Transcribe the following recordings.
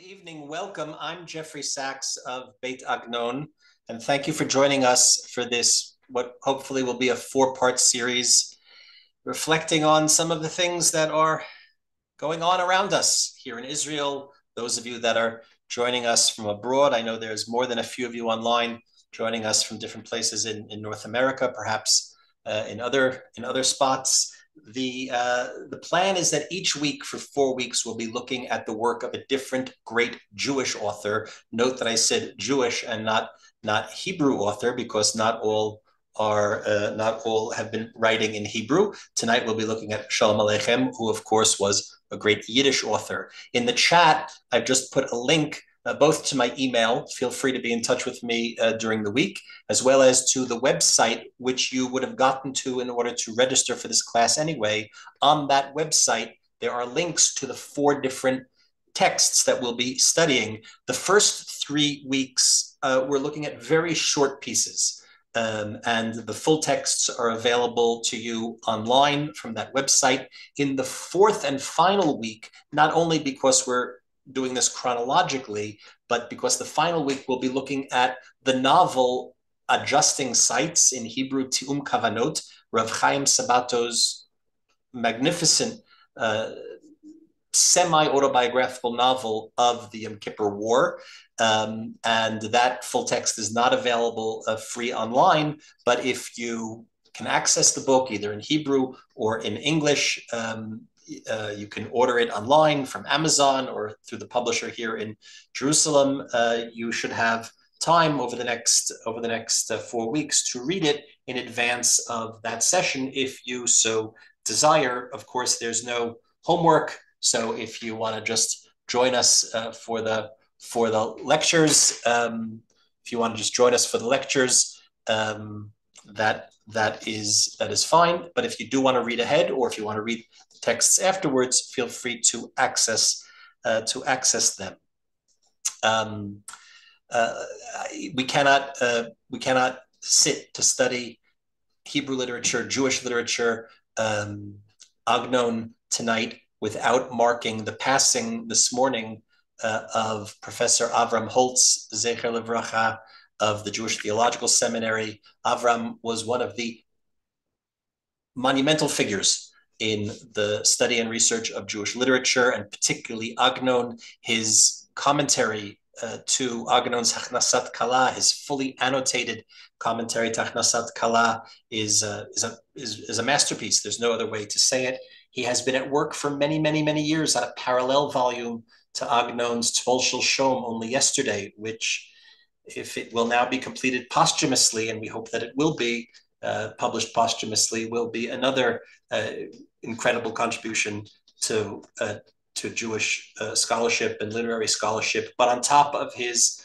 evening. Welcome. I'm Jeffrey Sachs of Beit Agnon, and thank you for joining us for this, what hopefully will be a four-part series reflecting on some of the things that are going on around us here in Israel. Those of you that are joining us from abroad, I know there's more than a few of you online joining us from different places in North America, perhaps in other spots. The plan is that each week for 4 weeks, we'll be looking at the work of a different great Jewish author. Note that I said Jewish and not Hebrew author, because not all have been writing in Hebrew. Tonight we'll be looking at Sholem Aleichem, who of course was a great Yiddish author. In the chat, I've just put a link both to my email. Feel free to be in touch with me during the week, as well as to the website, which you would have gotten to in order to register for this class anyway. On that website, there are links to the 4 different texts that we'll be studying. The first 3 weeks, we're looking at very short pieces. And the full texts are available to you online from that website. In the 4th and final week, not only because we're doing this chronologically, but because the final week we'll be looking at the novel Adjusting Sights, in Hebrew Ti'um Kavanot, Rav Chaim Sabato's magnificent semi-autobiographical novel of the Yom Kippur War. And that full text is not available free online, but if you can access the book either in Hebrew or in English, you can order it online from Amazon or through the publisher here in Jerusalem. You should have time over the next 4 weeks to read it in advance of that session, if you so desire. Of course, there's no homework, so if you want to just join us for the lectures, that is fine. But if you do want to read ahead, or if you want to read the texts afterwards, feel free to access them. We cannot sit to study Hebrew literature, Jewish literature, Agnon tonight, without marking the passing this morning of Professor Avram Holtz, Zecher Livracha, of the Jewish Theological Seminary. Avram was one of the monumental figures in the study and research of Jewish literature, and particularly Agnon. His commentary to Agnon's Hachnasat Kala, his fully annotated commentary to Hachnasat Kala, is a masterpiece. There's no other way to say it. He has been at work for many, many, many years on a parallel volume to Agnon's Tvol Shel Shom only yesterday, which, if it will now be completed posthumously, and we hope that it will be published posthumously, will be another incredible contribution to Jewish scholarship and literary scholarship. But on top of his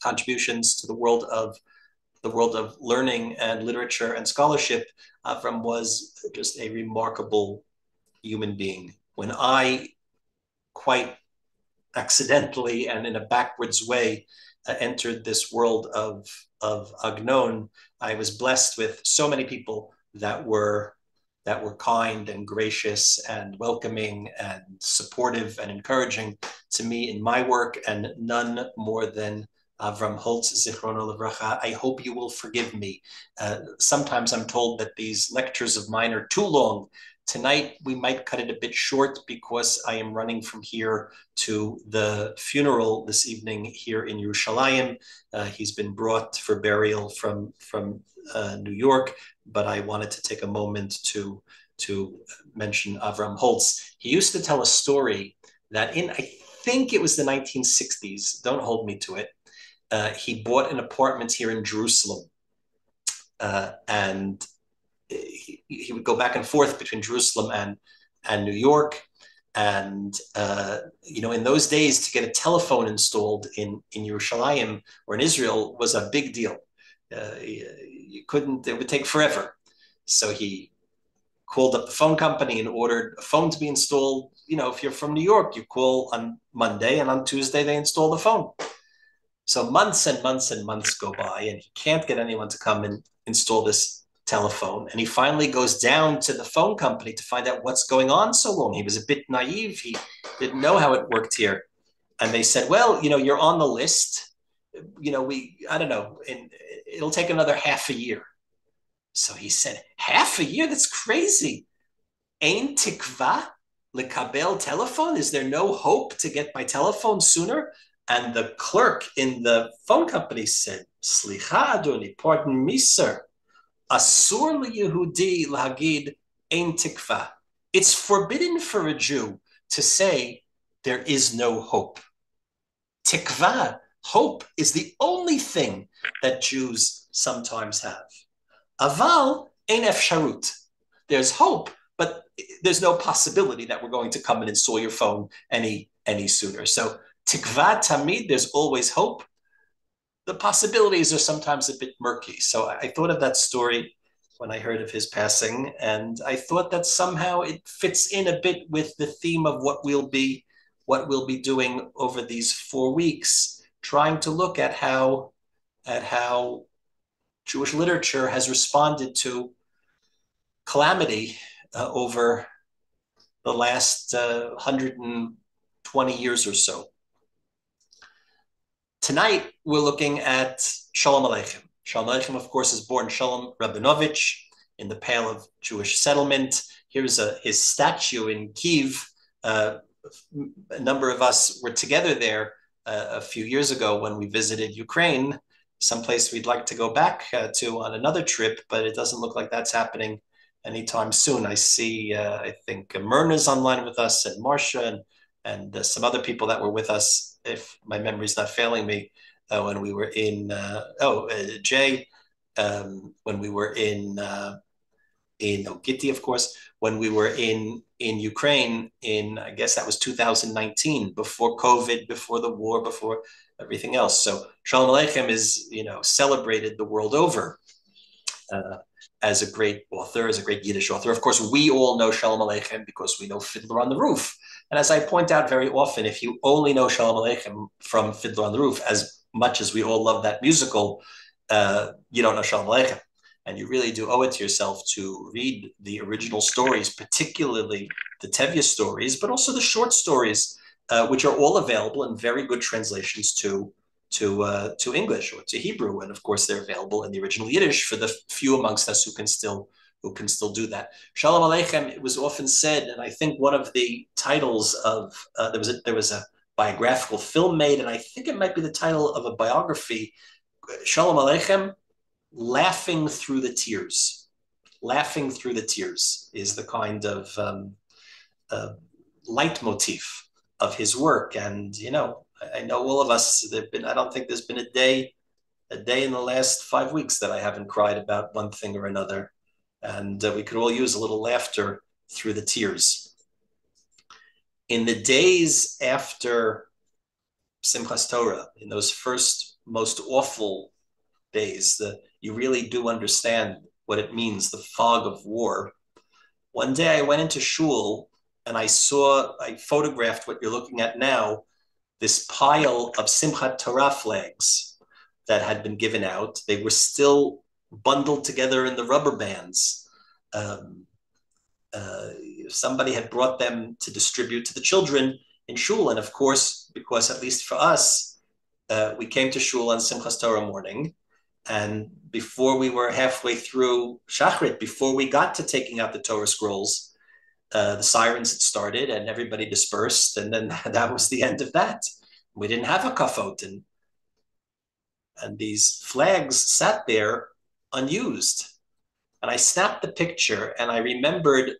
contributions to the world of learning and literature and scholarship, Avram was just a remarkable human being. When I, quite accidentally and in a backwards way, entered this world of Agnon, I was blessed with so many people that were kind and gracious and welcoming and supportive and encouraging to me in my work, and none more than Avram Holtz, Zichrono Livracha. I hope you will forgive me. Sometimes I'm told that these lectures of mine are too long. Tonight, we might cut it a bit short because I am running from here to the funeral this evening here in Yerushalayim. He's been brought for burial from New York, but I wanted to take a moment to mention Avram Holtz. He used to tell a story that I think it was the 1960s, don't hold me to it, he bought an apartment here in Jerusalem, and he would go back and forth between Jerusalem and New York. And, in those days, to get a telephone installed in Yerushalayim or in Israel was a big deal. It would take forever. So he called up the phone company and ordered a phone to be installed. If you're from New York, you call on Monday, and on Tuesday they install the phone. So months and months and months go by, and he can't get anyone to come and install this telephone, and he finally goes down to the phone company to find out what's going on so long. He was a bit naive. He didn't know how it worked here. And they said, well, you're on the list. I don't know, it'll take another half a year. So he said, half a year? That's crazy. Ein tikva lekabel telephone? Is there no hope to get my telephone sooner? And the clerk in the phone company said, Slicha adoni, pardon me, sir. Asur liyehudi lahagid ein tikva. It's forbidden for a Jew to say there is no hope. Tikva, hope, is the only thing that Jews sometimes have. Aval ein efsharut. There's hope, but there's no possibility that we're going to come and install your phone any sooner. So tikva tamid, there's always hope. The possibilities are sometimes a bit murky. So I thought of that story when I heard of his passing, and I thought that somehow it fits in a bit with the theme of what we'll be doing over these 4 weeks, trying to look at how Jewish literature has responded to calamity over the last 120 years or so. Tonight, we're looking at Sholem Aleichem. Sholem Aleichem, of course, is born Sholem Rabinovich in the Pale of Jewish settlement. Here's his statue in Kiev. A number of us were together there a few years ago when we visited Ukraine, someplace we'd like to go back to on another trip, but it doesn't look like that's happening anytime soon. I see, I think Myrna's online with us, and Marcia, and some other people that were with us, if my memory's not failing me, when we were in, Jay, when we were in Gitti, of course, when we were in Ukraine in, I guess that was 2019, before COVID, before the war, before everything else. So Sholem Aleichem is, celebrated the world over as a great author, as a great Yiddish author. Of course, we all know Sholem Aleichem because we know Fiddler on the Roof. And as I point out very often, if you only know Sholem Aleichem from Fiddler on the Roof, as much as we all love that musical, you don't know Sholem Aleichem. And you really do owe it to yourself to read the original stories, particularly the Tevye stories, but also the short stories, which are all available in very good translations to English or to Hebrew. And of course, they're available in the original Yiddish for the few amongst us who can still do that. Sholem Aleichem, it was often said, and I think one of the titles of there was a biographical film made, and I think it might be the title of a biography, Sholem Aleichem, Laughing Through the Tears. Laughing Through the Tears is the kind of leitmotif of his work. And, I know all of us, I don't think there's been a day in the last 5 weeks that I haven't cried about one thing or another. And we could all use a little laughter through the tears. In the days after Simchat Torah, in those first most awful days, you really do understand what it means, the fog of war. One day I went into shul and I photographed what you're looking at now, this pile of Simchat Torah flags that had been given out. They were still bundled together in the rubber bands. Somebody had brought them to distribute to the children in shul. And of course, because at least for us, we came to shul on Simchat Torah morning, and before we were halfway through Shachrit, before we got to taking out the Torah scrolls, the sirens had started and everybody dispersed, and then that was the end of that. We didn't have a kafot, and these flags sat there unused. And I snapped the picture and I remembered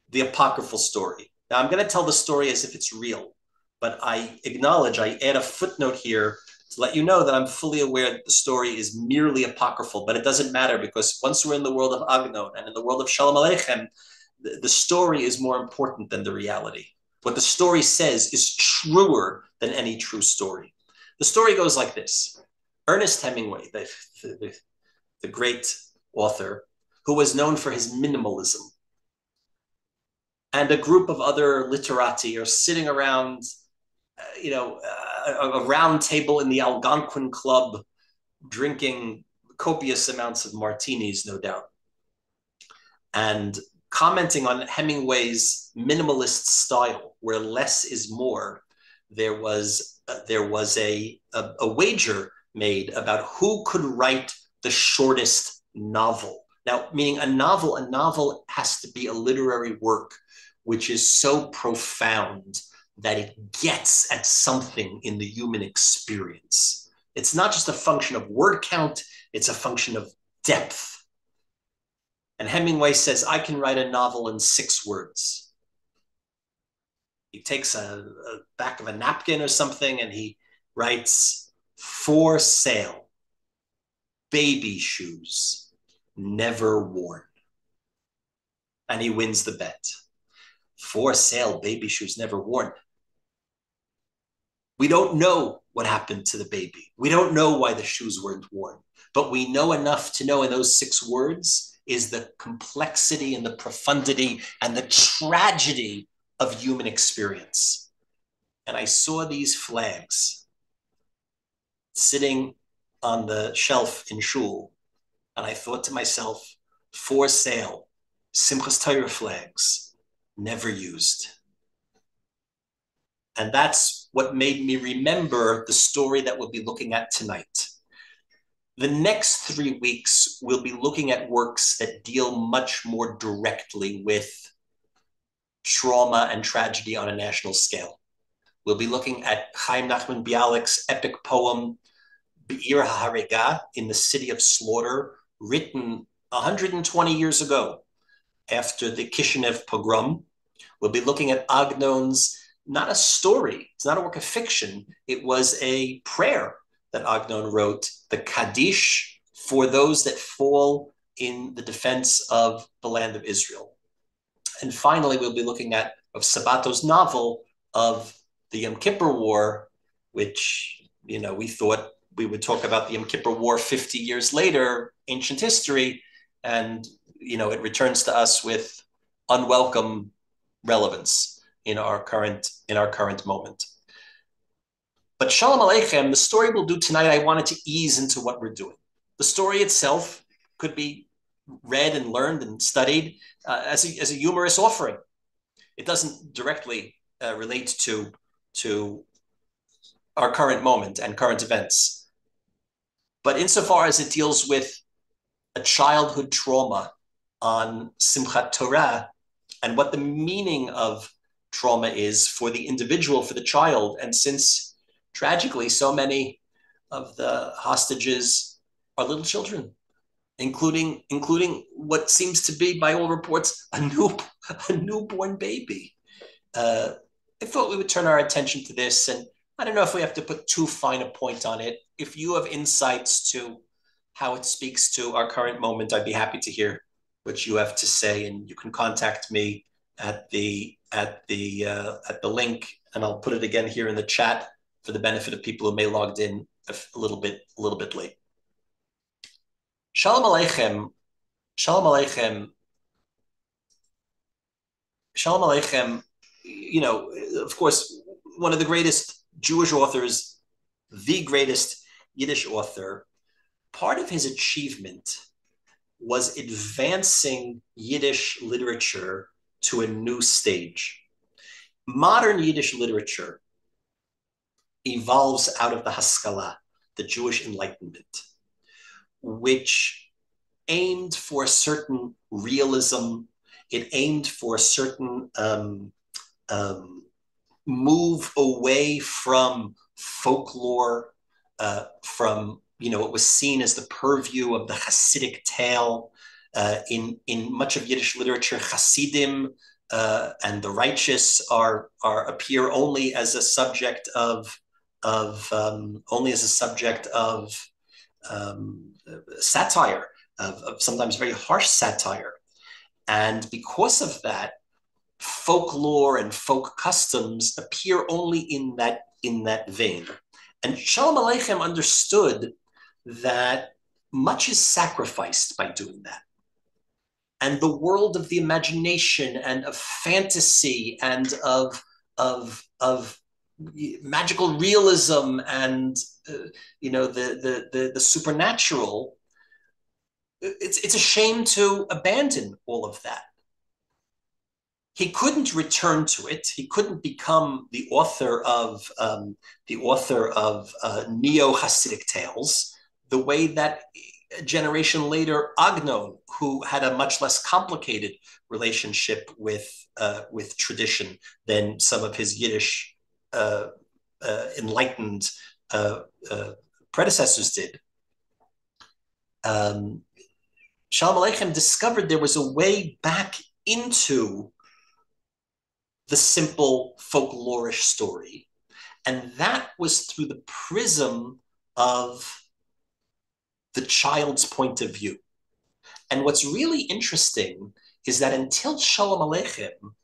the apocryphal story. Now I'm going to tell the story as if it's real, but I add a footnote here to let you know that I'm fully aware that the story is merely apocryphal, but it doesn't matter, because once we're in the world of Agnon and in the world of Sholem Aleichem, the story is more important than the reality. What the story says is truer than any true story. The story goes like this. Ernest Hemingway, the great author, who was known for his minimalism, and a group of other literati are sitting around, a round table in the Algonquin Club, drinking copious amounts of martinis, no doubt. And commenting on Hemingway's minimalist style, where less is more, there was a wager made about who could write the shortest novel. Now, meaning a novel has to be a literary work which is so profound that it gets at something in the human experience. It's not just a function of word count, it's a function of depth. And Hemingway says, I can write a novel in 6 words. He takes a back of a napkin or something and he writes, for sale, baby shoes, never worn. And he wins the bet. For sale, baby shoes, never worn. We don't know what happened to the baby. We don't know why the shoes weren't worn. But we know enough to know in those 6 words is the complexity and the profundity and the tragedy of human experience. And I saw these flags sitting on the shelf in shul, and I thought to myself, for sale, Simchas Torah flags, never used. And that's what made me remember the story that we'll be looking at tonight. The next 3 weeks, we'll be looking at works that deal much more directly with trauma and tragedy on a national scale. We'll be looking at Chaim Nachman Bialik's epic poem, Be'ir HaHarega, in the City of Slaughter, written 120 years ago after the Kishinev pogrom. We'll be looking at Agnon's, not a story, it's not a work of fiction, it was a prayer that Agnon wrote, the Kaddish for those that fall in the defense of the land of Israel. And finally, we'll be looking at Sabato's novel of the Yom Kippur War, which, we thought we would talk about the Yom Kippur War 50 years later, ancient history, and, it returns to us with unwelcome relevance in our current moment. But Shalom Aleichem, the story we'll do tonight, I wanted to ease into what we're doing. The story itself could be read and learned and studied as a humorous offering. It doesn't directly relate to our current moment and current events. But insofar as it deals with a childhood trauma on Simchat Torah and what the meaning of trauma is for the individual, for the child, and since tragically, so many of the hostages are little children, including what seems to be, by all reports, a newborn baby. I thought we would turn our attention to this, and I don't know if we have to put too fine a point on it. If you have insights to how it speaks to our current moment, I'd be happy to hear what you have to say, and you can contact me at the link, and I'll put it again here in the chat for the benefit of people who may logged in a little bit late. Shalom Aleichem. Shalom Aleichem. Shalom Aleichem. Of course, one of the greatest Jewish authors, the greatest Yiddish author. Part of his achievement was advancing Yiddish literature to a new stage. Modern Yiddish literature evolves out of the Haskalah, the Jewish Enlightenment, which aimed for a certain realism. It aimed for a certain move away from folklore, from what was seen as the purview of the Hasidic tale. In much of Yiddish literature, Hasidim and the righteous appear only as a subject of satire, of sometimes very harsh satire. And because of that, folklore and folk customs appear only in that vein. And Shalom Aleichem understood that much is sacrificed by doing that. And the world of the imagination and of fantasy and of magical realism and the supernatural it's a shame to abandon all of that. He couldn't return to it. He couldn't become the author of neo-Hasidic tales, the way that a generation later Agnon, who had a much less complicated relationship with tradition than some of his Yiddish enlightened predecessors did. Shalom Aleichem discovered there was a way back into the simple folklorish story, and that was through the prism of the child's point of view. And what's really interesting is that until Sholem Aleichem,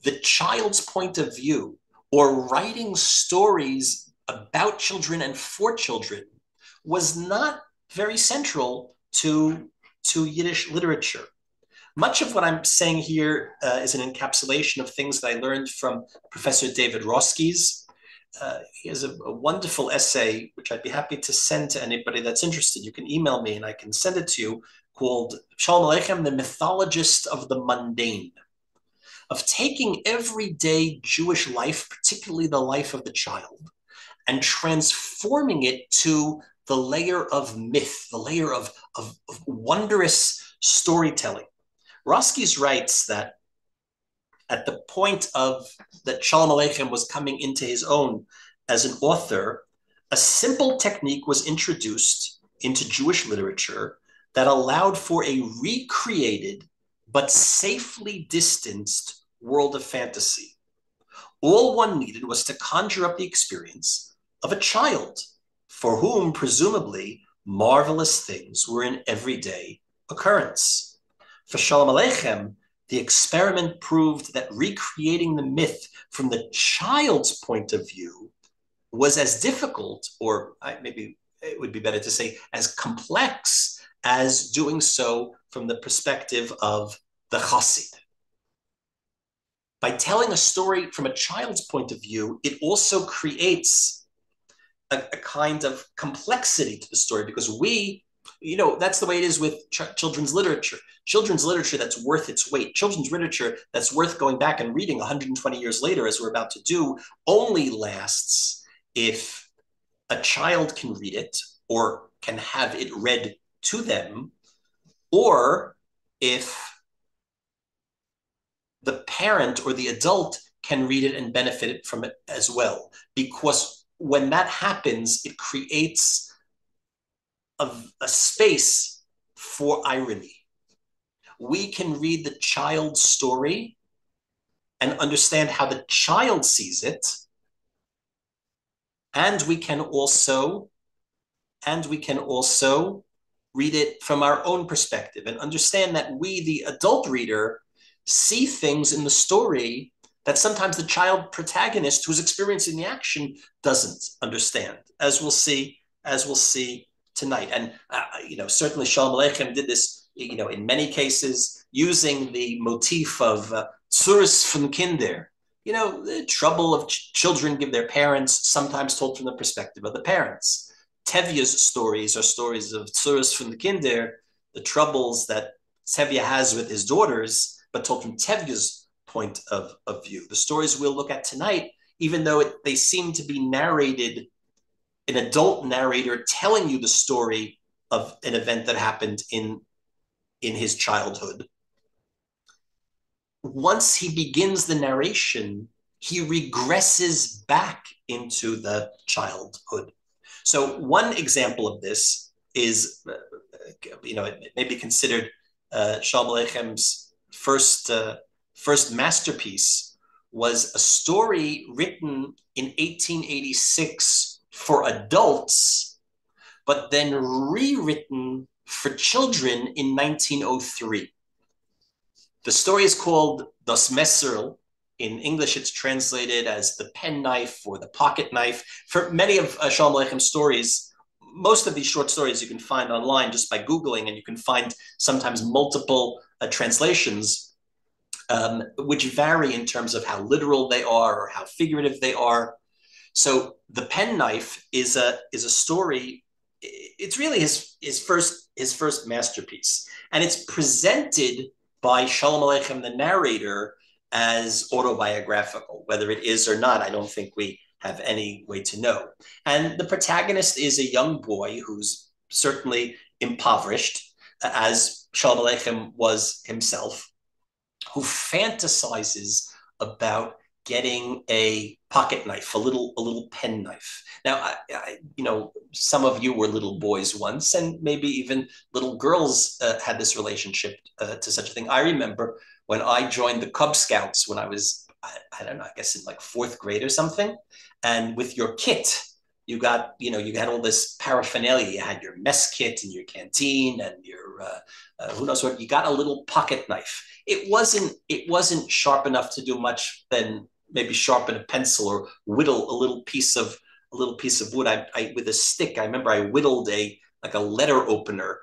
the child's point of view, or writing stories about children and for children, was not very central to Yiddish literature. Much of what I'm saying here is an encapsulation of things that I learned from Professor David Roskies. He has a wonderful essay, which I'd be happy to send to anybody that's interested. You can email me and I can send it to you, called Sholem Aleichem, the Mythologist of the Mundane, of taking everyday Jewish life, particularly the life of the child, and transforming it to the layer of myth, the layer of wondrous storytelling. Roskies writes that at the point that Sholem Aleichem was coming into his own as an author, a simple technique was introduced into Jewish literature that allowed for a recreated but safely distanced world of fantasy. All one needed was to conjure up the experience of a child for whom, presumably, marvelous things were an everyday occurrence. For Sholem Aleichem, the experiment proved that recreating the myth from the child's point of view was as difficult, or maybe it would be better to say as complex, as doing so from the perspective of the Chassid. By telling a story from a child's point of view, it also creates a kind of complexity to the story, because that's the way it is with children's literature. Children's literature that's worth its weight, children's literature that's worth going back and reading 120 years later, as we're about to do, only lasts if a child can read it or can have it read to them, or if the parent or the adult can read it and benefit from it as well. Because when that happens, it creates a space for irony. We can read the child's story and understand how the child sees it, and we can also read it from our own perspective and understand that we, the adult reader, see things in the story that sometimes the child protagonist who's experiencing the action doesn't understand, as we'll see tonight. And certainly Sholem Aleichem did this, in many cases, using the motif of Tzuris von Kinder. The trouble of children give their parents, sometimes told from the perspective of the parents. Tevye's stories are stories of Tzuris von Kinder, the troubles that Tevye has with his daughters, but told from Tevye's point of view. The stories we'll look at tonight, even though they seem to be narrated, an adult narrator telling you the story of an event that happened in his childhood. Once he begins the narration, he regresses back into the childhood. So one example of this is, it may be considered Sholem Aleichem's first masterpiece, was a story written in 1886 for adults, but then rewritten for children in 1903. The story is called Das Messer. In English, it's translated as the pen knife or the pocket knife. For many of Sholem Aleichem's stories, most of these short stories you can find online just by Googling, and you can find sometimes multiple translations, which vary in terms of how literal they are or how figurative they are. So the pen knife is a story it's really his first masterpiece, and it's presented by Sholem Aleichem, the narrator, as autobiographical. Whether it is or not, I don't think we have any way to know. And the protagonist is a young boy who's certainly impoverished, as Sholem Aleichem was himself, who fantasizes about getting a pocket knife, a little pen knife. Now, some of you were little boys once, and maybe even little girls had this relationship to such a thing. I remember when I joined the Cub Scouts when I was, I don't know, I guess in like fourth grade or something. And with your kit, you had all this paraphernalia. You had your mess kit and your canteen and your who knows what. You got a little pocket knife. It wasn't sharp enough to do much than maybe sharpen a pencil or whittle a little piece of wood. I with a stick. I remember I whittled a letter opener,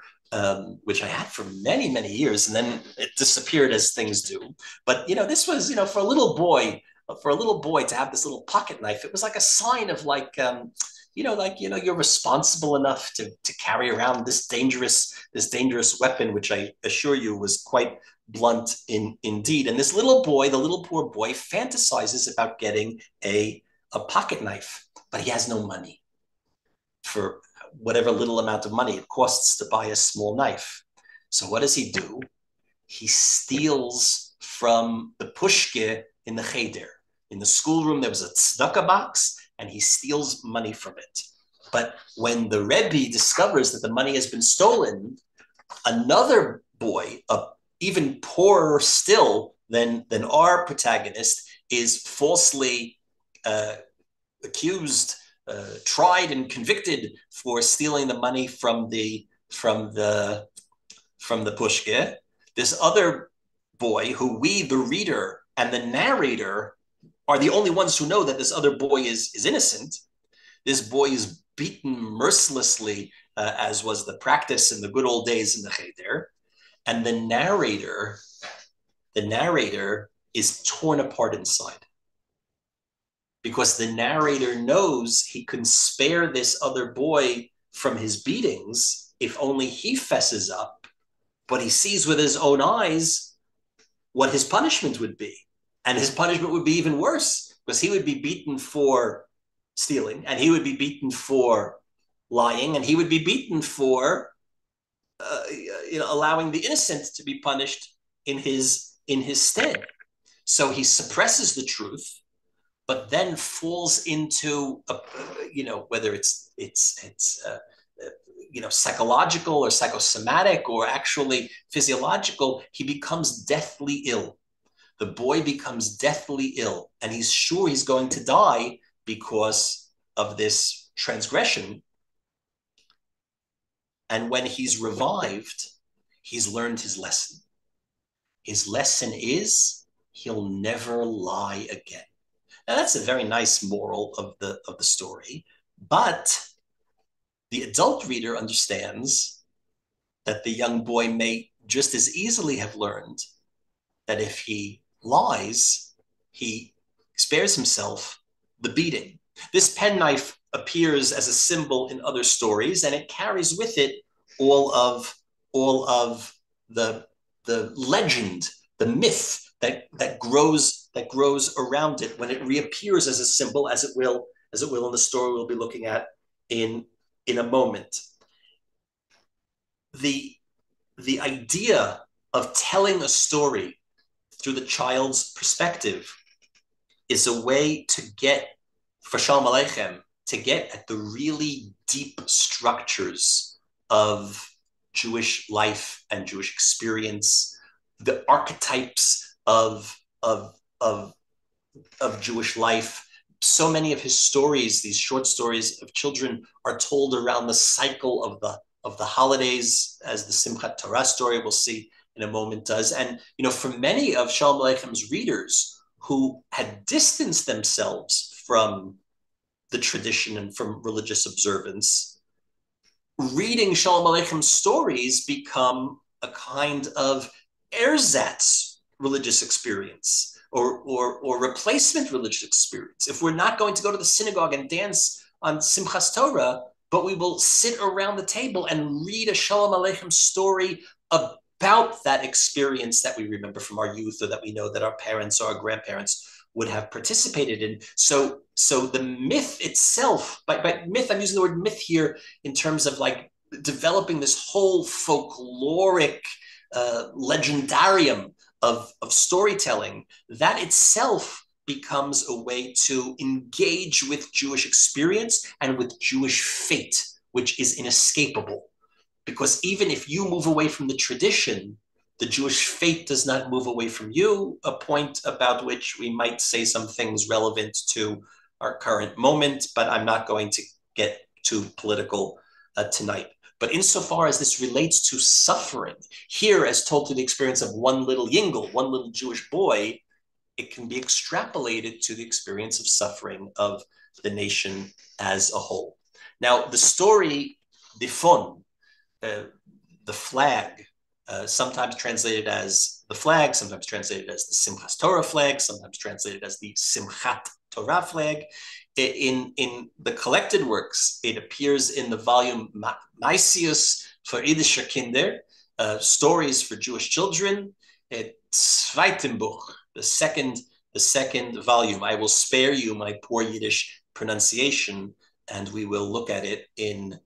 which I had for many years, and then it disappeared as things do. But this was for a little boy. For a little boy to have this little pocket knife, it was like a sign of you're responsible enough to carry around this dangerous weapon, which I assure you was quite blunt indeed. And this little boy, the little poor boy, fantasizes about getting a pocket knife, but he has no money for whatever little amount of money it costs to buy a small knife. So what does he do? He steals from the pushke in the cheder. In the schoolroom, there was a tzedakah box, and he steals money from it. But when the Rebbe discovers that the money has been stolen, another boy, even poorer still than our protagonist, is falsely accused, tried, and convicted for stealing the money from the pushke. This other boy, who we, the reader, and the narrator are the only ones who know that this other boy is innocent. This boy is beaten mercilessly, as was the practice in the good old days in the cheder. And the narrator is torn apart inside, because the narrator knows he can spare this other boy from his beatings if only he fesses up, but he sees with his own eyes what his punishment would be. And his punishment would be even worse, because he would be beaten for stealing, and he would be beaten for lying, and he would be beaten for allowing the innocent to be punished in his stead. So he suppresses the truth, but then falls into whether it's psychological or psychosomatic or actually physiological. He becomes deathly ill. The boy becomes deathly ill, and he's sure he's going to die because of this transgression. And when he's revived, he's learned his lesson. His lesson is he'll never lie again. Now, that's a very nice moral of the story, but the adult reader understands that the young boy may just as easily have learned that if he lies, he spares himself the beating. This penknife appears as a symbol in other stories, and it carries with it all of the legend, the myth that grows around it when it reappears as a symbol, as it will in the story we'll be looking at in a moment. The idea of telling a story through the child's perspective is a way to get, for Sholem Aleichem, to get at the really deep structures of Jewish life and Jewish experience, the archetypes of Jewish life. So many of his stories, these short stories of children, are told around the cycle of the holidays, as the Simchat Torah story we'll see in a moment does. And for many of Sholem Aleichem's readers who had distanced themselves from the tradition and from religious observance, reading Sholem Aleichem's stories become a kind of ersatz religious experience, or replacement religious experience. If we're not going to go to the synagogue and dance on Simchas Torah, but we will sit around the table and read a Sholem Aleichem story about that experience that we remember from our youth, or that we know that our parents or our grandparents would have participated in. So the myth itself, by myth, I'm using the word myth here in terms of like developing this whole folkloric legendarium of storytelling, that itself becomes a way to engage with Jewish experience and with Jewish fate, which is inescapable. Because even if you move away from the tradition, the Jewish fate does not move away from you, a point about which we might say some things relevant to our current moment, but I'm not going to get too political tonight. But insofar as this relates to suffering, here as told through the experience of one little Yingle, one little Jewish boy, it can be extrapolated to the experience of suffering of the nation as a whole. Now, the story, the fon, the flag, sometimes translated as the flag, sometimes translated as the Simchat Torah flag, sometimes translated as the Simchat Torah flag. In the collected works, it appears in the volume Maisius for Yiddischer Kinder, stories for Jewish children, Zweitenbuch, the second volume. I will spare you my poor Yiddish pronunciation, and we will look at it in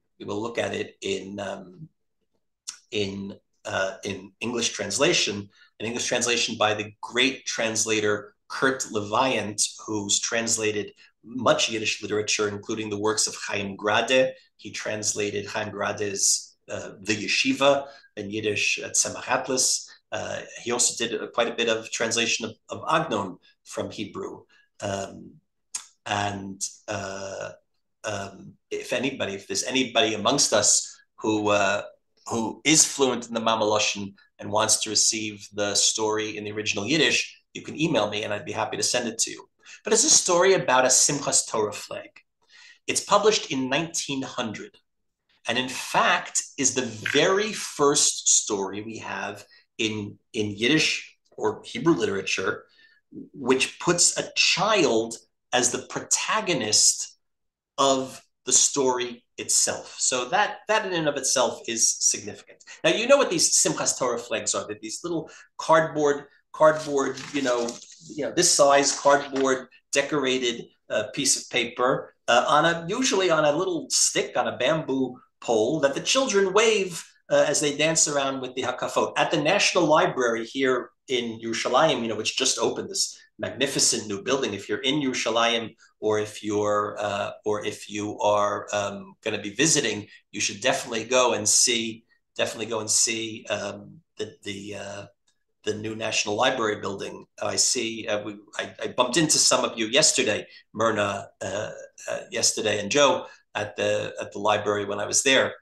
English translation, an English translation by the great translator Kurt Leviant, who's translated much Yiddish literature, including the works of Chaim Grade. He translated Chaim Grade's The Yeshiva in Yiddish at Tzemach. He also did quite a bit of translation of Agnon from Hebrew. If there's anybody amongst us who is fluent in the Mamaloshin and wants to receive the story in the original Yiddish, you can email me and I'd be happy to send it to you. But it's a story about a Simchas Torah flag. It's published in 1900, and in fact is the very first story we have in Yiddish or Hebrew literature which puts a child as the protagonist of the story itself. So that in and of itself is significant. Now, you know what these Simchas Torah flags are. They're these little cardboard, this size cardboard decorated piece of paper usually on a little stick, on a bamboo pole, that the children wave as they dance around with the hakafot. At the National Library here in Yerushalayim, which just opened this magnificent new building. If you're in Yerushalayim, or if you are going to be visiting, you should definitely go and see the new National Library building. I bumped into some of you yesterday, Myrna, yesterday, and Joe at the library when I was there.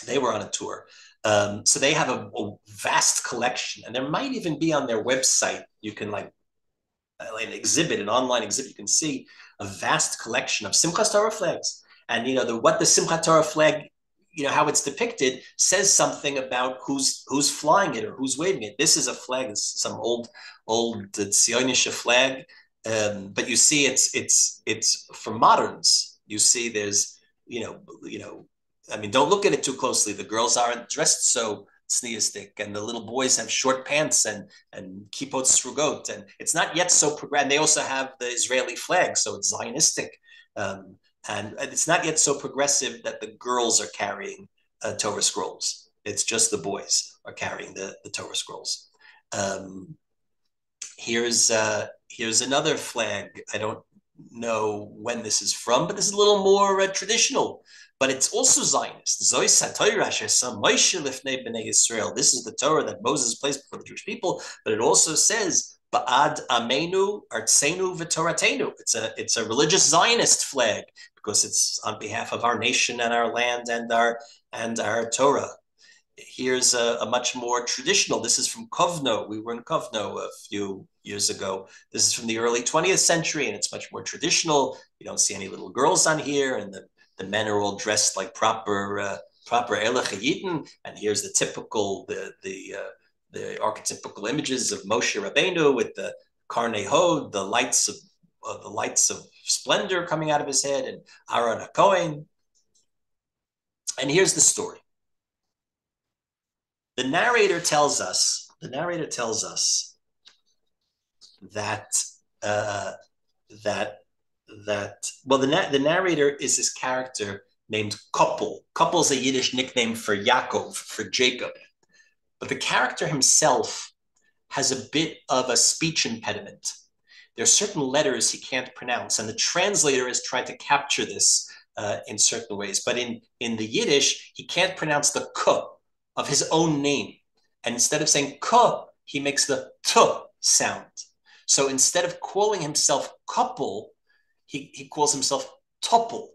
They were on a tour. So they have a vast collection, and there might even be on their website, you can an online exhibit, you can see a vast collection of Simchat Torah flags. And what the Simchat Torah flag, how it's depicted, says something about who's flying it or who's waving it. This is a flag, it's some old Zionische flag, but you see it's for moderns. You see there's don't look at it too closely. The girls aren't dressed so sneistic, and the little boys have short pants and kippot srugot, and it's not yet so progressive. They also have the Israeli flag, so it's Zionistic, and it's not yet so progressive that the girls are carrying Torah scrolls. It's just the boys are carrying the Torah scrolls. Here's another flag. I don't know when this is from, but this is a little more traditional. But it's also Zionist. This is the Torah that Moses placed before the Jewish people, but it also says Ba'ad Amenu Artsenu V'Toratenu. It's a religious Zionist flag because it's on behalf of our nation and our land and our Torah. Here's a much more traditional. This is from Kovno. We were in Kovno a few years ago. This is from the early 20th century, and it's much more traditional. You don't see any little girls on here, and the men are all dressed like proper Aleichem Yidden. And here's the typical, the archetypical images of Moshe Rabbeinu with the Karnei Hod, the lights of splendor coming out of his head, and Aaron HaKohen. And here's the story. The narrator tells us that uh, that the narrator is this character named Koppel. Koppel is a Yiddish nickname for Yaakov, for Jacob. But the character himself has a bit of a speech impediment. There are certain letters he can't pronounce, and the translator has tried to capture this in certain ways. But in the Yiddish, he can't pronounce the k of his own name. And instead of saying k, he makes the t sound. So instead of calling himself Koppel, he calls himself Toppel.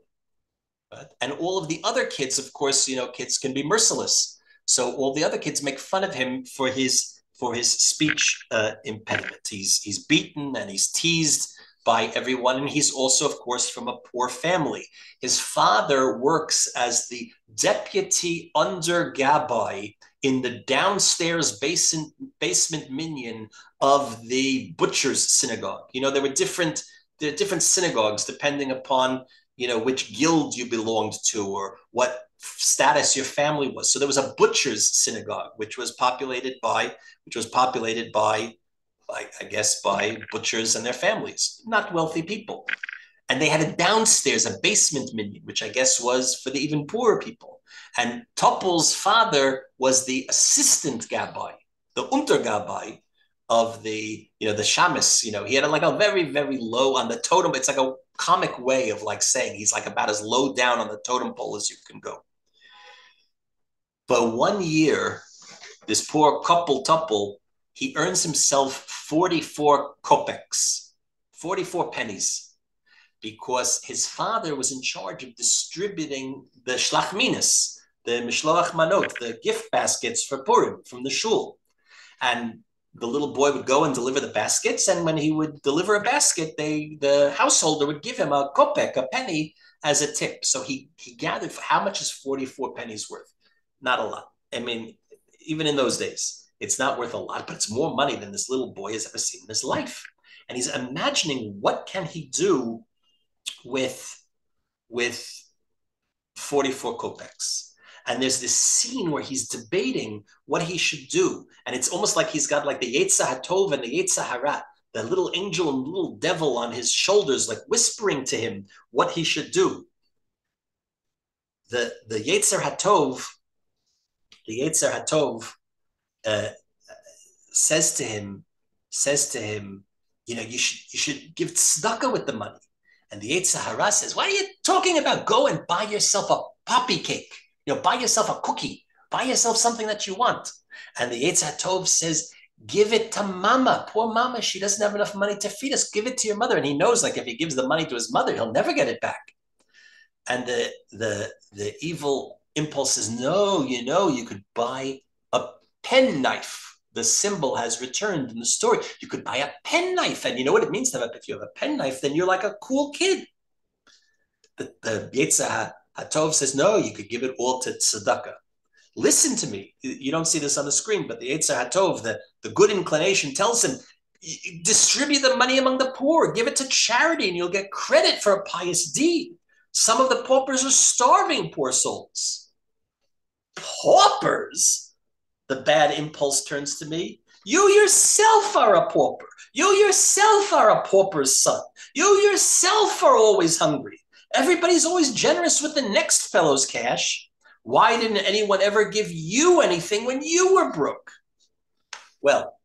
Right? And all of the other kids, of course, kids can be merciless. So all the other kids make fun of him for his speech impediment. He's beaten and he's teased by everyone. And he's also, of course, from a poor family. His father works as the deputy under Gabbai in the downstairs basement minyan of the butcher's synagogue. There were different synagogues depending upon which guild you belonged to or what status your family was. So there was a butcher's synagogue, which was populated by I guess, by butchers and their families, not wealthy people. And they had a downstairs, a basement minyan, which I guess was for the even poorer people. And Toppel's father was the assistant gabbai, the untergabbai of the shamus. He had like a very, very low on the totem. It's like a comic way of like saying he's like about as low down on the totem pole as you can go. But one year, this poor Toppel, he earns himself 44 kopecks, 44 pennies, because his father was in charge of distributing the shlachminas, the mishloach manot, the gift baskets for Purim from the shul. And the little boy would go and deliver the baskets, and when he would deliver a basket, the householder would give him a kopek, a penny, as a tip. So he gathered, how much is 44 pennies worth? Not a lot. I mean, even in those days, it's not worth a lot, but it's more money than this little boy has ever seen in his life. And he's imagining, what can he do with 44 kopecks? And there's this scene where he's debating what he should do. And it's almost like he's got like the Yetzer HaTov and the Yetzer Hara, the little angel and little devil on his shoulders, like whispering to him what he should do. The Yetzer HaTov says to him, you should give tzedakah with the money. And the Yetzer Hara says, what are you talking about? Go and buy yourself a poppy cake. Buy yourself a cookie. Buy yourself something that you want. And the Yetzer HaTov says, give it to mama. Poor mama, she doesn't have enough money to feed us. Give it to your mother. And he knows, like, if he gives the money to his mother, he'll never get it back. And the evil impulse says, no, you could buy a penknife. The symbol has returned in the story. You could buy a penknife. And you know what it means to have, if you have a penknife, then you're like a cool kid. The Yetzer HaTov says, no, you could give it all to tzedakah. Listen to me. You don't see this on the screen, but the Yetzer HaTov, the good inclination, tells him, distribute the money among the poor, give it to charity, and you'll get credit for a pious deed. Some of the paupers are starving, poor souls. Paupers? The bad impulse turns to me. You yourself are a pauper. You yourself are a pauper's son. You yourself are always hungry. Everybody's always generous with the next fellow's cash. Why didn't anyone ever give you anything when you were broke? Well,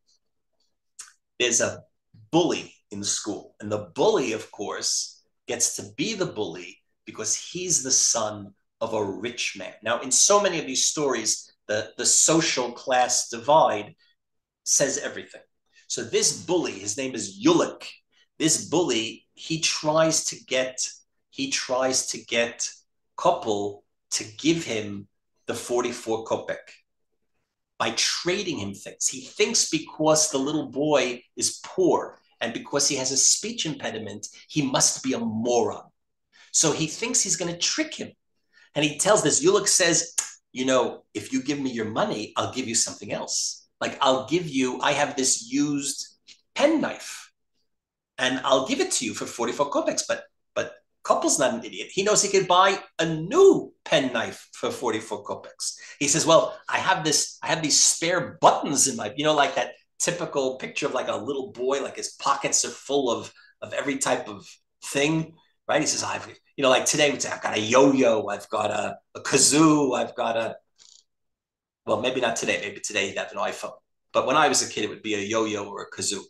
there's a bully in school. And the bully, of course, gets to be the bully because he's the son of a rich man. Now, in so many of these stories, the social class divide says everything. So this bully, his name is Yulik. This bully, he tries to get Koppel to give him the 44 kopek by trading him things. He thinks because the little boy is poor and because he has a speech impediment, he must be a moron. So he thinks he's going to trick him. And he tells this, Yulik says, if you give me your money, I'll give you something else. Like I have this used penknife and I'll give it to you for 44 kopecks, but Koppel's not an idiot. He knows he could buy a new penknife for 44 kopecks. He says, well, I have these spare buttons in my, like that typical picture of like a little boy, like his pockets are full of every type of thing, right? He says, like today we'd say, I've got a yo-yo, I've got a kazoo, well, maybe not today, maybe today he'd have an iPhone. But when I was a kid, it would be a yo-yo or a kazoo.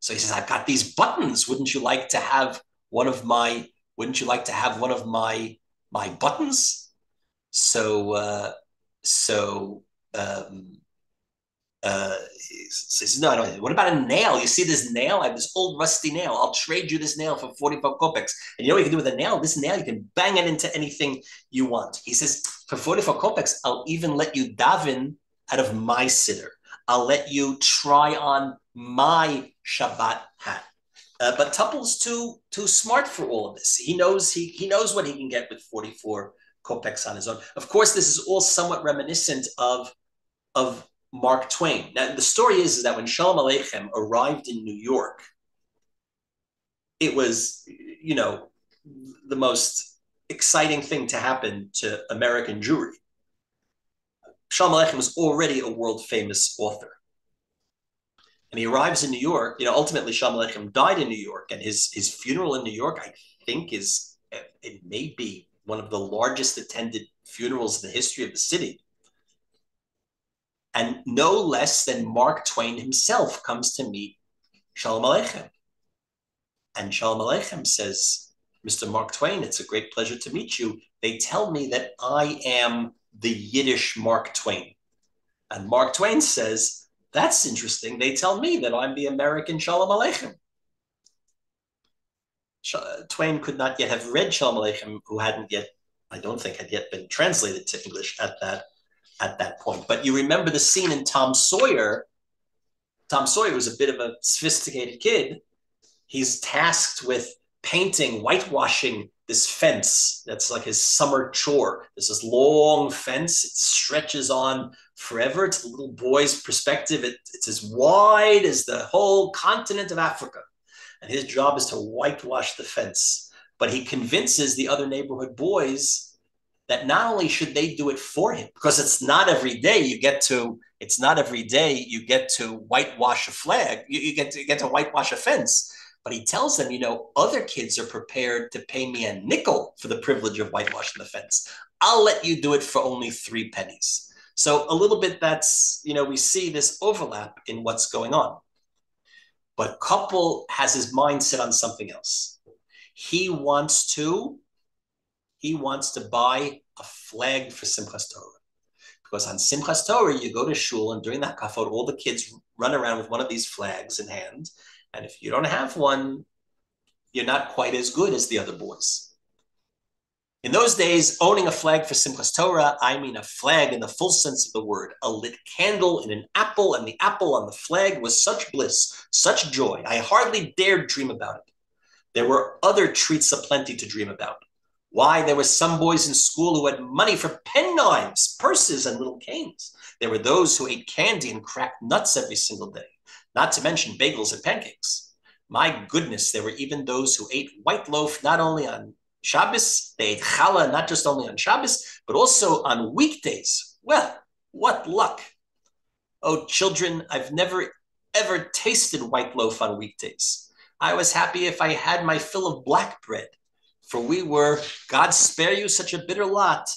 So he says, I've got these buttons. Wouldn't you like to have one of my buttons? So he says, no, what about a nail? You see this nail? I have this old rusty nail. I'll trade you this nail for 45 kopecks. And you know what you can do with a nail? This nail, you can bang it into anything you want. He says, for 44 kopecks, I'll even let you daven out of my siddur. I'll let you try on my Shabbat hat. But Tupple's too smart for all of this. He knows what he can get with 44 kopecks on his own. Of course, this is all somewhat reminiscent of Mark Twain. Now, the story is that when Sholem Aleichem arrived in New York, it was, the most exciting thing to happen to American Jewry. Sholem Aleichem was already a world-famous author. And he arrives in New York. Ultimately, Sholem Aleichem died in New York, and his funeral in New York, I think, it may be one of the largest attended funerals in the history of the city. And no less than Mark Twain himself comes to meet Sholem Aleichem. And Sholem Aleichem says, Mr. Mark Twain, it's a great pleasure to meet you. They tell me that I am the Yiddish Mark Twain. And Mark Twain says, that's interesting. They tell me that I'm the American Sholem Aleichem. Twain could not yet have read Sholem Aleichem, who I don't think had yet been translated to English at that point. But you remember the scene in Tom Sawyer. Tom Sawyer was a bit of a sophisticated kid. He's tasked with whitewashing this fence. That's like his summer chore. There's this long fence. It stretches on forever. It's the little boy's perspective. It's as wide as the whole continent of Africa. And his job is to whitewash the fence. But he convinces the other neighborhood boys that not only should they do it for him, because it's not every day you get to whitewash a flag, you get to whitewash a fence. But he tells them, other kids are prepared to pay me a nickel for the privilege of whitewashing the fence. I'll let you do it for only 3 pennies. So a little bit we see this overlap in what's going on. But Koppel has his mind set on something else. He wants to buy a flag for Simchat Torah. Because on Simchat Torah, you go to shul, and during that kafod, all the kids run around with one of these flags in hand. And if you don't have one, you're not quite as good as the other boys. In those days, owning a flag for Simchat Torah, I mean a flag in the full sense of the word, a lit candle in an apple, and the apple on the flag was such bliss, such joy. I hardly dared dream about it. There were other treats aplenty to dream about. Why, there were some boys in school who had money for penknives, purses, and little canes. There were those who ate candy and cracked nuts every single day, not to mention bagels and pancakes. My goodness, there were even those who ate white loaf not only on Shabbos, they ate challah not just only on Shabbos, but also on weekdays. Well, what luck. Oh, children, I've never, ever tasted white loaf on weekdays. I was happy if I had my fill of black bread, for we were, God spare you such a bitter lot,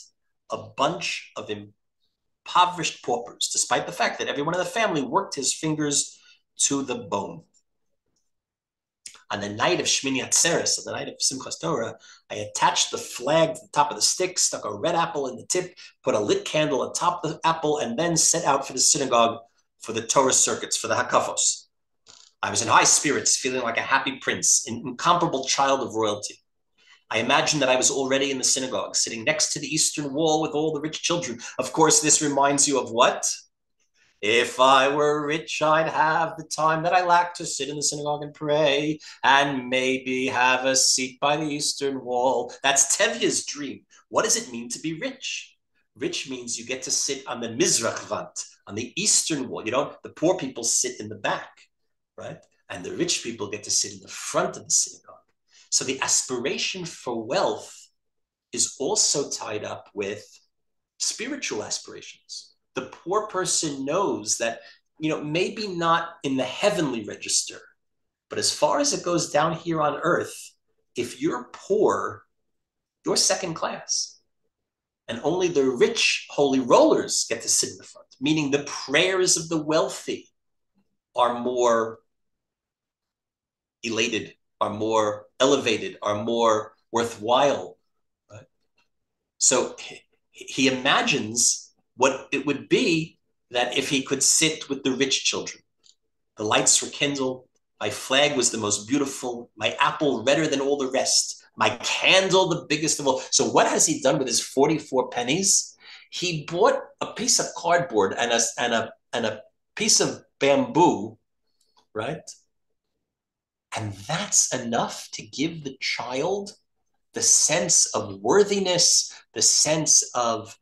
a bunch of impoverished paupers, despite the fact that everyone in the family worked his fingers to the bone. On the night of Shmini Atzeres, on the night of Simchat Torah, I attached the flag to the top of the stick, stuck a red apple in the tip, put a lit candle on top of the apple, and then set out for the synagogue for the Torah circuits, for the Hakafos. I was in high spirits, feeling like a happy prince, an incomparable child of royalty. I imagined that I was already in the synagogue, sitting next to the eastern wall with all the rich children. Of course, this reminds you of what? If I were rich, I'd have the time that I lack to sit in the synagogue and pray, and maybe have a seat by the eastern wall. That's Tevye's dream. What does it mean to be rich? Rich means you get to sit on the Mizrach Vant, on the eastern wall. The poor people sit in the back, right? And the rich people get to sit in the front of the synagogue. So the aspiration for wealth is also tied up with spiritual aspirations. The poor person knows that, maybe not in the heavenly register, but as far as it goes down here on earth, if you're poor, you're second class. And only the rich holy rollers get to sit in the front, meaning the prayers of the wealthy are more elated, are more elevated, are more worthwhile. Right? So he imagines what it would be that if he could sit with the rich children. The lights were kindled. My flag was the most beautiful. My apple redder than all the rest. My candle the biggest of all. So what has he done with his 44 pennies? He bought a piece of cardboard and a piece of bamboo, right? And that's enough to give the child the sense of worthiness, the sense of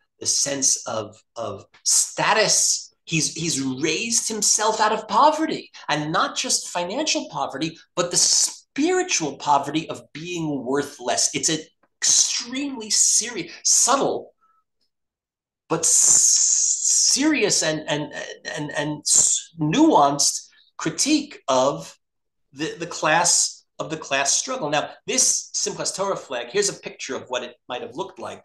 status. He's raised himself out of poverty, and not just financial poverty, but the spiritual poverty of being worth less. It's an extremely serious, subtle, but serious and nuanced critique of the class struggle. Now, this Simchat Torah flag, here's a picture of what it might have looked like.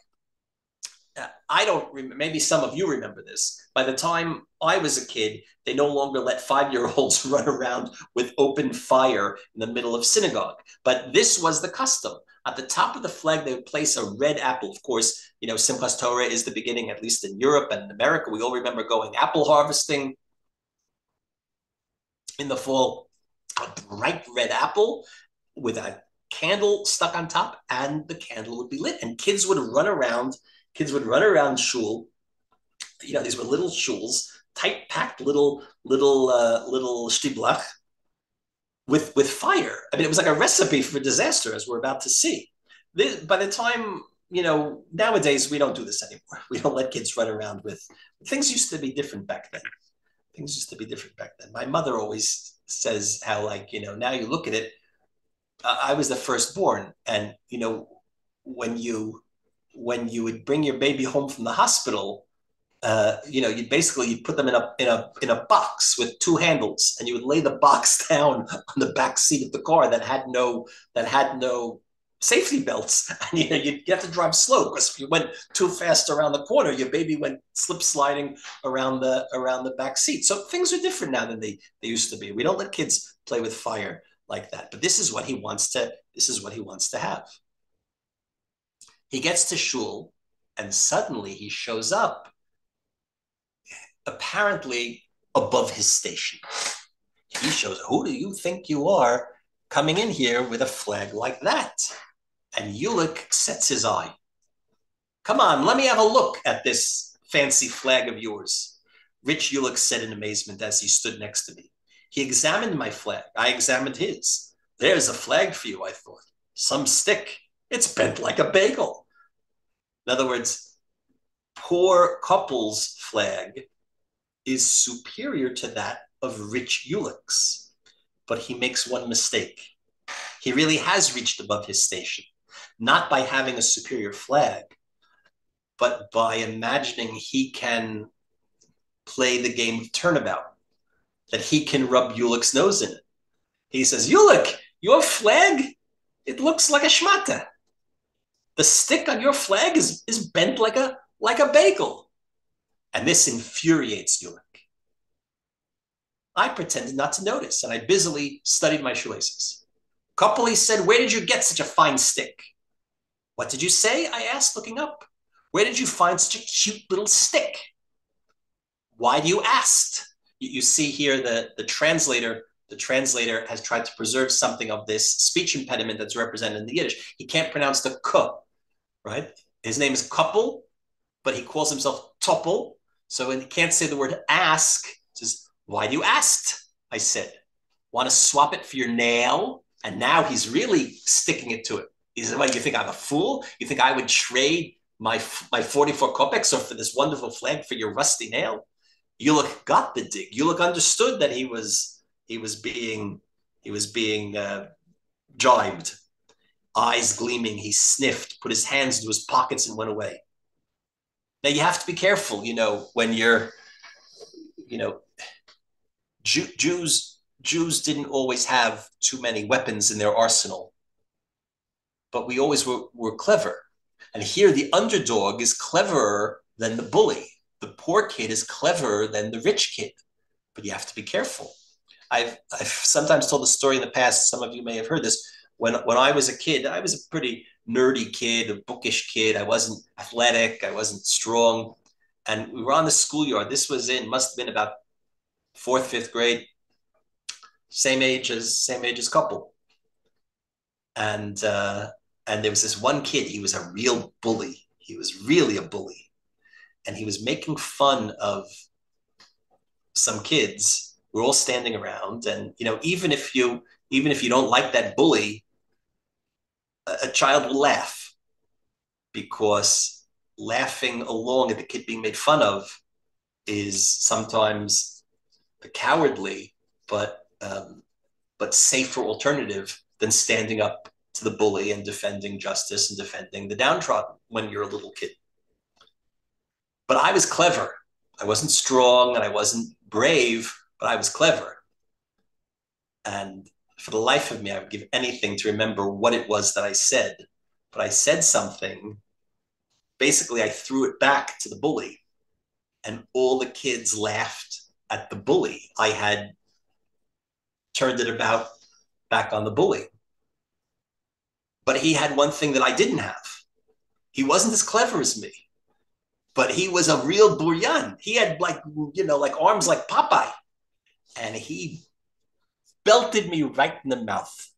I don't remember, maybe some of you remember this. By the time I was a kid, they no longer let 5-year-olds run around with open fire in the middle of synagogue. But this was the custom. At the top of the flag, they would place a red apple. Of course, Simchat Torah is the beginning, at least in Europe and in America. We all remember going apple harvesting in the fall. A bright red apple with a candle stuck on top, and the candle would be lit, and kids would run around shul. These were little shuls, tight packed little shtiblach with fire. I mean, it was like a recipe for disaster, as we're about to see. By the time, nowadays we don't do this anymore. We don't let kids run around with things. Used to be different back then. My mother always says how, now you look at it, I was the firstborn, and when you would bring your baby home from the hospital, you'd put them in a box with 2 handles, and you would lay the box down on the back seat of the car that had no safety belts, and you'd have to drive slow, because if you went too fast around the corner, your baby went slip sliding around the back seat. So things are different now than they used to be. We don't let kids play with fire like that. But this is what he wants to have. He gets to shul, and suddenly he shows up, apparently above his station. He shows, who do you think you are, coming in here with a flag like that? And Ulick sets his eye. Come on, let me have a look at this fancy flag of yours. Rich Ulick said in amazement as he stood next to me. He examined my flag. I examined his. There's a flag for you, I thought. Some stick. It's bent like a bagel. In other words, poor couple's flag is superior to that of rich Ulick's. But he makes one mistake. He really has reached above his station. Not by having a superior flag, but by imagining he can play the game of turnabout, that he can rub Ulick's nose in it. He says, Ulick, your flag, it looks like a shmata. The stick on your flag is bent like a bagel. And this infuriates Ulick. I pretended not to notice, and I busily studied my shoelaces. Couple, he said, where did you get such a fine stick? What did you say? I asked, looking up. Where did you find such a cute little stick? Why do you ask? You see here the translator has tried to preserve something of this speech impediment that's represented in the Yiddish. He can't pronounce the k, right? His name is couple, but he calls himself topple. So when he can't say the word ask, he says, why do you ask? I said, want to swap it for your nail? And now he's really sticking it to it. He said, what, you think I'm a fool? You think I would trade my 44 kopecks or for this wonderful flag for your rusty nail? Ulick got the dig. Ulick understood that he was being jibed. eyes gleaming, he sniffed, put his hands into his pockets and went away. Now you have to be careful, when you're, you know, Jews didn't always have too many weapons in their arsenal, but we always were clever. And here the underdog is cleverer than the bully. The poor kid is cleverer than the rich kid, but you have to be careful. I've sometimes told the story in the past. Some of you may have heard this. When I was a kid, I was a pretty nerdy kid, a bookish kid. I wasn't athletic. I wasn't strong. And we were on the schoolyard. This must have been about fourth, fifth grade, same age as couple. And there was this one kid. He was a real bully. He was really a bully. And he was making fun of some kids. We're all standing around, and even if you don't like that bully, a child will laugh, because laughing along at the kid being made fun of is sometimes a cowardly but safer alternative than standing up to the bully and defending justice and defending the downtrodden when you're a little kid. But I was clever. I wasn't strong and I wasn't brave, but I was clever. And for the life of me, I would give anything to remember what it was that I said. But I said something. Basically, I threw it back to the bully, and all the kids laughed at the bully. I had turned it back on the bully. But he had one thing that I didn't have. He wasn't as clever as me, but he was a real buryan. Like arms like Popeye. And he belted me right in the mouth.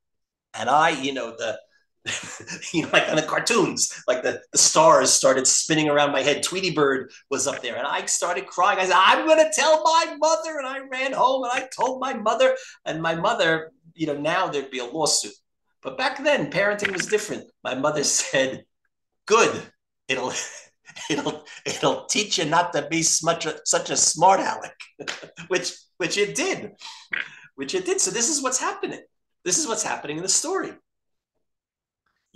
And I, like on the cartoons, like the stars started spinning around my head. Tweety Bird was up there, and I started crying. I said, I'm going to tell my mother. And I ran home and I told my mother. And my mother, now there'd be a lawsuit. But back then, parenting was different. My mother said, good, it'll teach you not to be such a smart aleck, which it did. So this is what's happening. This is what's happening in the story.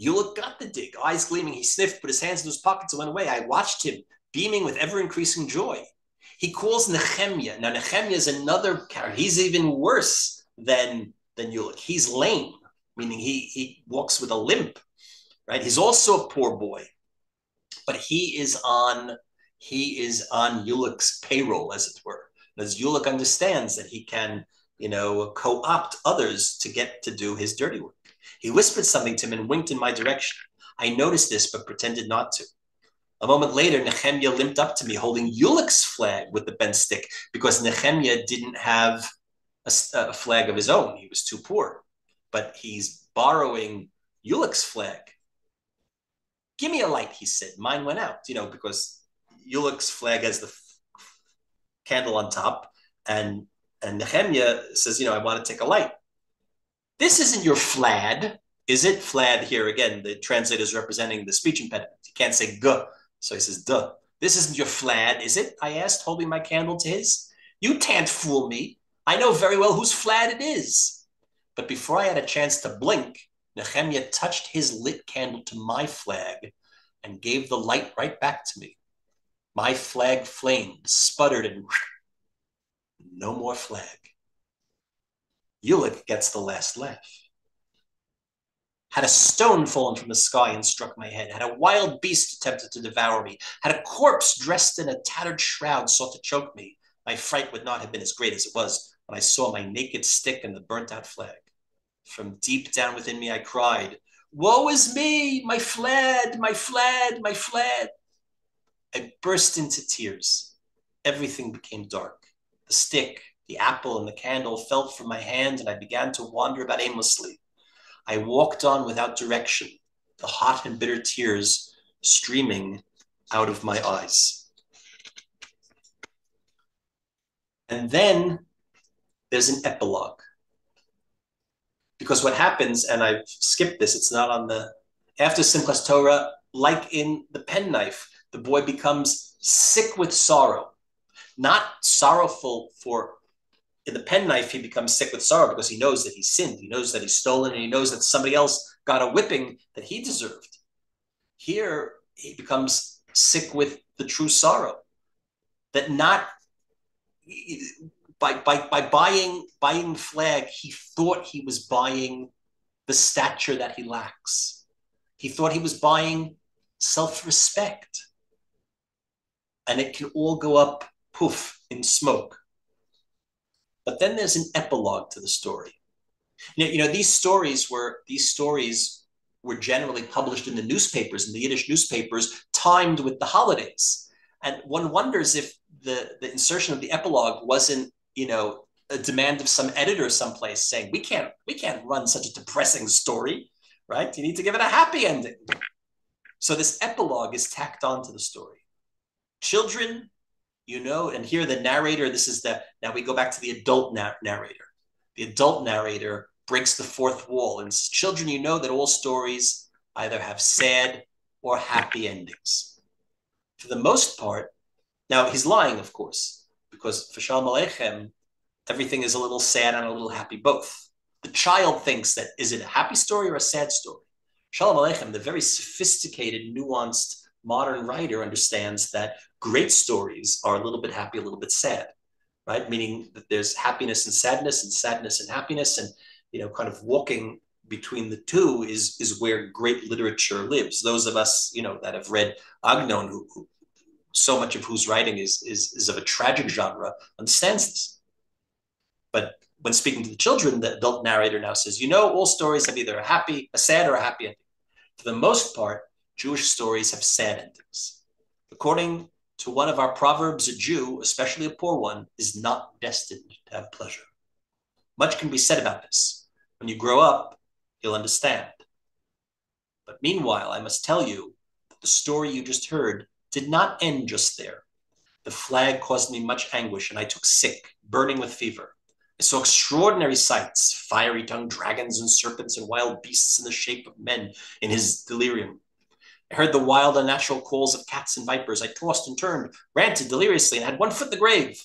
Ulick got the dig, eyes gleaming. He sniffed, put his hands in his pockets and went away. I watched him, beaming with ever-increasing joy. He calls Nehemiah. Now, Nehemiah is another character. He's even worse than Ulick. He's lame, meaning he walks with a limp, right? He's also a poor boy, but he is on Ulick's payroll, as it were. As Ulick understands that he can, co-opt others to get to do his dirty work. He whispered something to him and winked in my direction. I noticed this, but pretended not to. A moment later, Nehemiah limped up to me, holding Ulick's flag with the bent stick, because Nehemiah didn't have a flag of his own. He was too poor. But he's borrowing Ulick's flag. Give me a light, he said. Mine went out, because Ulick's flag has the candle on top, and Nehemiah says, I want to take a light. This isn't your flad, is it? Flad here, again, the translator is representing the speech impediment. He can't say g, so he says duh. This isn't your flad, is it? I asked, holding my candle to his. You can't fool me. I know very well whose flad it is. But before I had a chance to blink, Nehemiah touched his lit candle to my flag and gave the light right back to me. My flag flamed, sputtered, and no more flag. Ulick gets the last laugh. Had a stone fallen from the sky and struck my head. Had a wild beast attempted to devour me. Had a corpse dressed in a tattered shroud sought to choke me. My fright would not have been as great as it was when I saw my naked stick and the burnt-out flag. From deep down within me, I cried, woe is me, my flad, my flad, my flad. I burst into tears. Everything became dark. The stick, the apple, and the candle fell from my hand, and I began to wander about aimlessly. I walked on without direction, the hot and bitter tears streaming out of my eyes. And then there's an epilogue. Because what happens, and I've skipped this, it's not on after Simchat Torah, like in the penknife, the boy becomes sick with sorrow. Not sorrowful in the penknife, he becomes sick with sorrow because he knows that he's sinned. He knows that he's stolen, and he knows that somebody else got a whipping that he deserved. Here, he becomes sick with the true sorrow that not by buying flag, he thought he was buying the stature that he lacks. He thought he was buying self-respect. And it can all go up, poof, in smoke. But then there's an epilogue to the story. These stories were generally published in the newspapers, in the Yiddish newspapers, timed with the holidays. And one wonders if the insertion of the epilogue wasn't, a demand of some editor someplace saying, we can't run such a depressing story, right? You need to give it a happy ending. So this epilogue is tacked onto the story. Children, and here the narrator, now we go back to the adult narrator. The adult narrator breaks the fourth wall. And children, that all stories either have sad or happy endings. For the most part, now he's lying, of course, because for Sholem Aleichem, everything is a little sad and a little happy both. The child thinks that, is it a happy story or a sad story? Sholem Aleichem, the very sophisticated, nuanced, modern writer, understands that great stories are a little bit happy, a little bit sad, right? Meaning that there's happiness and sadness and happiness, and kind of walking between the two is where great literature lives. Those of us, that have read Agnon, who so much of whose writing is of a tragic genre, understands this. But when speaking to the children, the adult narrator now says, all stories have either a sad or a happy ending. For the most part, Jewish stories have sad endings. According to one of our proverbs, a Jew, especially a poor one, is not destined to have pleasure. Much can be said about this. When you grow up, you'll understand. But meanwhile, I must tell you that the story you just heard did not end just there. The flag caused me much anguish, and I took sick, burning with fever. I saw extraordinary sights, fiery-tongued dragons and serpents and wild beasts in the shape of men in his delirium. I heard the wild, unnatural calls of cats and vipers. I tossed and turned, ranted deliriously, and had one foot in the grave.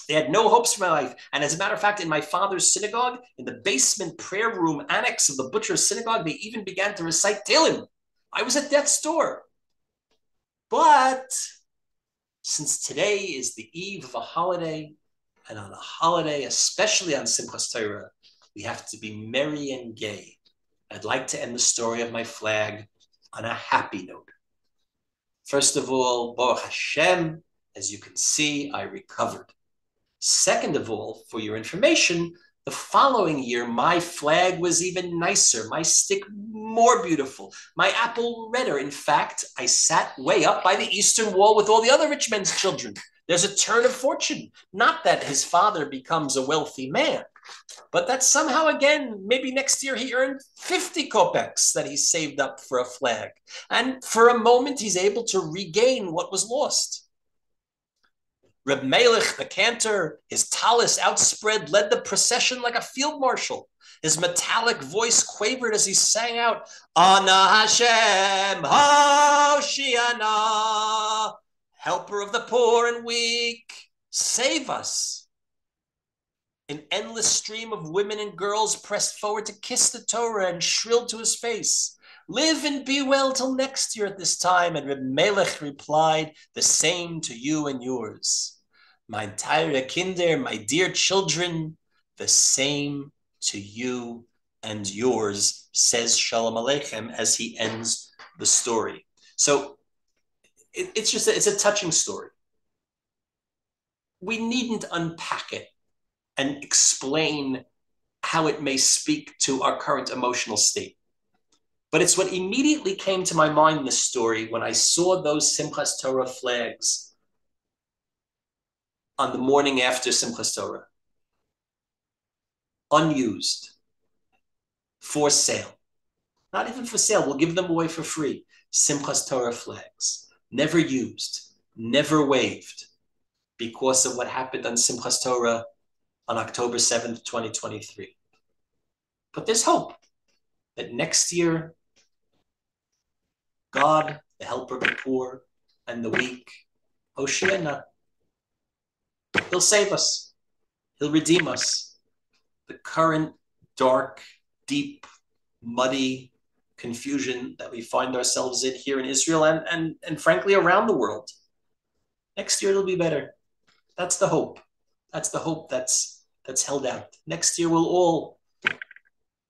They had no hopes for my life. And as a matter of fact, in my father's synagogue, in the basement prayer room annex of the butcher's synagogue, they even began to recite Tehillim. I was at death's door. But since today is the eve of a holiday, and on a holiday, especially on Simchat Torah, we have to be merry and gay. I'd like to end the story of my flag on a happy note. First of all, Baruch Hashem, as you can see, I recovered. Second of all, for your information, the following year, my flag was even nicer, my stick more beautiful, my apple redder. In fact, I sat way up by the eastern wall with all the other rich men's children. There's a turn of fortune. Not that his father becomes a wealthy man, but that somehow, again, maybe next year he earned 50 kopecks that he saved up for a flag. And for a moment, he's able to regain what was lost. Reb Melech, the cantor, his talus outspread, led the procession like a field marshal. His metallic voice quavered as he sang out, Ana Hashem, Hoshiana, helper of the poor and weak, save us. An endless stream of women and girls pressed forward to kiss the Torah and shrilled to his face, live and be well till next year at this time. And Reb Melech replied, the same to you and yours. Mein teure Kinder, my dear children, the same to you and yours, says Sholem Aleichem as he ends the story. So it's a touching story. We needn't unpack it and explain how it may speak to our current emotional state. But it's what immediately came to my mind in this story when I saw those Simchat Torah flags on the morning after Simchat Torah, unused, for sale. Not even for sale, we'll give them away for free. Simchat Torah flags, never used, never waved, because of what happened on Simchat Torah on October 7th, 2023. But there's hope that next year, God, the helper of the poor and the weak, Hoshiana, He'll save us. He'll redeem us. The current, dark, deep, muddy, confusion that we find ourselves in here in Israel and frankly around the world. Next year it'll be better. That's the hope. That's the hope that's held out. Next year we'll all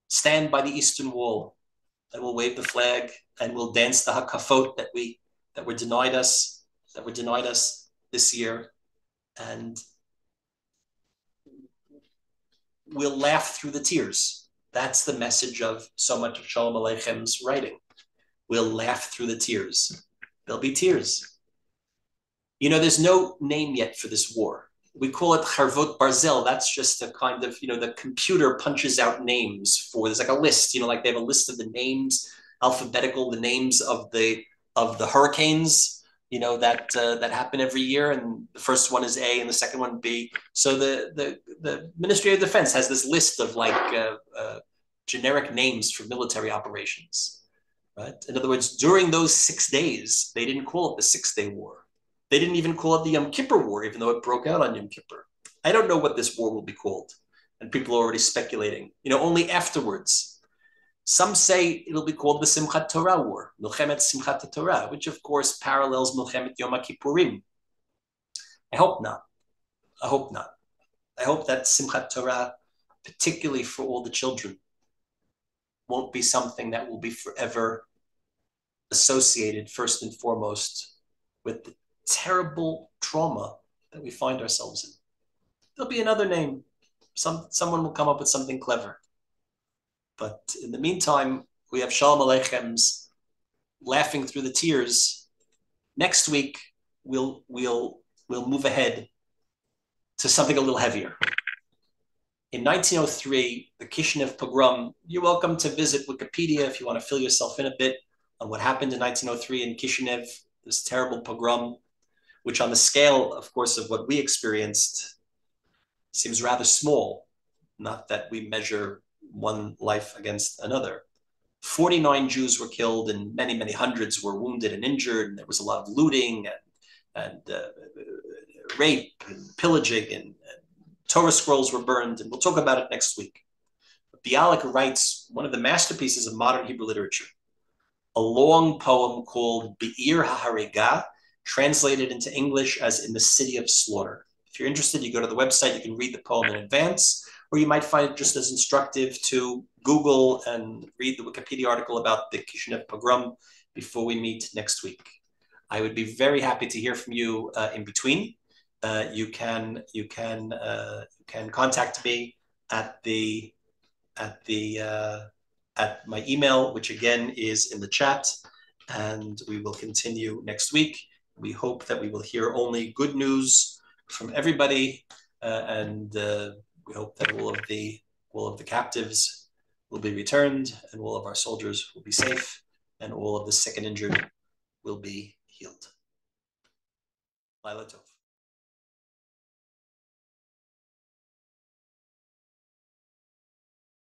stand by the Eastern Wall and we'll wave the flag and we'll dance the hakafot that were denied us this year, and we'll laugh through the tears. That's the message of so much of Sholem Aleichem's writing. We'll laugh through the tears. There'll be tears. You know, there's no name yet for this war. We call it Charvot Barzel. That's just a kind of, the computer punches out names for, there's like a list, like they have a list of the names, alphabetical, the names of the hurricanes, that happen every year. And the first one is A and the second one B. So the Ministry of Defense has this list of generic names for military operations, right? In other words, during those 6 days, they didn't call it the 6-day war. They didn't even call it the Yom Kippur War, even though it broke out on Yom Kippur. I don't know what this war will be called, and people are already speculating. Only afterwards. Some say it'll be called the Simchat Torah War, Milchemet Simchat Torah, which of course parallels Milchemet Yom Kippurim. I hope not. I hope not. I hope that Simchat Torah, particularly for all the children, won't be something that will be forever associated first and foremost with the terrible trauma that we find ourselves in. There'll be another name. Someone will come up with something clever. But in the meantime, we have Sholem Aleichem's laughing through the tears. Next week, we'll move ahead to something a little heavier. In 1903, the Kishinev pogrom, you're welcome to visit Wikipedia if you want to fill yourself in a bit on what happened in 1903 in Kishinev, this terrible pogrom, which on the scale, of course, of what we experienced seems rather small, not that we measure one life against another. 49 Jews were killed and many, many hundreds were wounded and injured. And there was a lot of looting and rape and pillaging and Torah scrolls were burned. And we'll talk about it next week. But Bialik writes one of the masterpieces of modern Hebrew literature, a long poem called Be'ir HaHarigah, translated into English as In the City of Slaughter. If you're interested, you go to the website, you can read the poem in advance, or you might find it just as instructive to Google and read the Wikipedia article about the Kishinev pogrom before we meet next week. I would be very happy to hear from you in between. You can contact me at my email, which again is in the chat, and we will continue next week. We hope that we will hear only good news from everybody, and we hope that all of the captives will be returned, and all of our soldiers will be safe, and all of the sick and injured will be healed. Laila Tov.